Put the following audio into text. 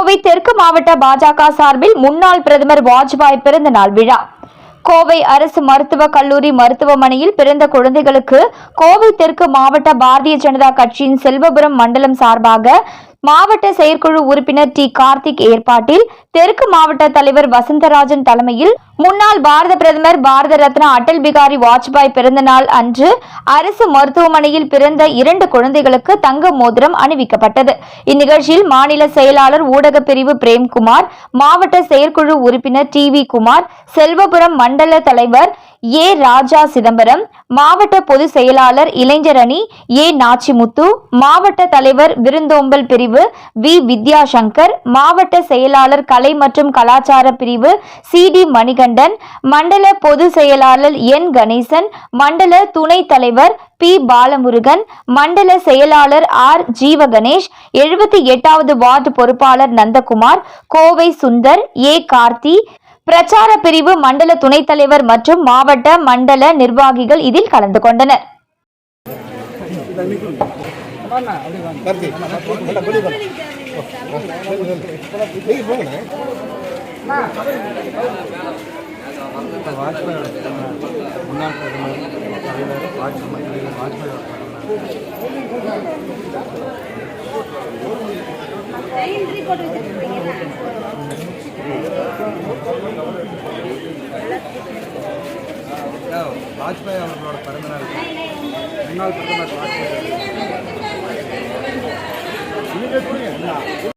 கோவை தெற்கு மாவட்ட பாஜக சார்பில் முன்னாள் பிரதமர் வாஜ்பாய் பிறந்த நாள் விழா. கோவை அரசு மருத்துவக் கல்லூரி மருத்துவமனையில் பிறந்த குழந்தைகளுக்கு கோவை தெற்கு மாவட்ட பாரதிய ஜனதா கட்சியின் செல்வபுரம் மண்டலம் சார்பாக மாவட்ட செயற்குழு உறுப்பினர் டி. கார்த்திக் ஏற்பாட்டில் தெற்கு மாவட்ட தலைவர் வசந்தராஜன் தலைமையில் முன்னாள் பாரத பிரதமர் பாரத ரத்னா அடல் பிகாரி வாஜ்பாய் பிறந்த நாள் அன்று அரசு மருத்துவமனையில் பிறந்த 2 குழந்தைகளுக்கு தங்க மோதிரம் அணிவிக்கப்பட்டது. இந்நிகழ்ச்சியில் மாநில செயலாளர் ஊடக பிரிவு பிரேம்குமார், மாவட்ட செயற்குழு உறுப்பினர் டி. வி. குமார், செல்வபுரம் மண்டல தலைவர் ஏ. ராஜா சிதம்பரம், மாவட்ட பொதுச் செயலாளர் இளைஞர் அணி ஏ. நாச்சிமுத்து, மாவட்ட தலைவர் விருந்தோம்பல் பிரிவு வி. வித்யாசங்கர், மாவட்ட செயலாளர் கலை மற்றும் கலாச்சார பிரிவு சி. டி. மணிகண்டன், மண்டல பொதுச் செயலாளர் என். கணேசன், மண்டல துணைத் தலைவர் பி. பாலமுருகன், மண்டல செயலாளர் ஆர். ஜீவகணேஷ், 78வது வார்டு பொறுப்பாளர் நந்தகுமார், கோவை சுந்தர், ஏ. கார்த்தி, பிரச்சார பிரிவு மண்டல துணைத் தலைவர் மற்றும் மாவட்ட மண்டல நிர்வாகிகள் இதில் கலந்து கொண்டனர். வாஜ்பாய் அவர்களோட பிறந்தநாள் முன்னாள் பிரதமர் வாஜ்பாய்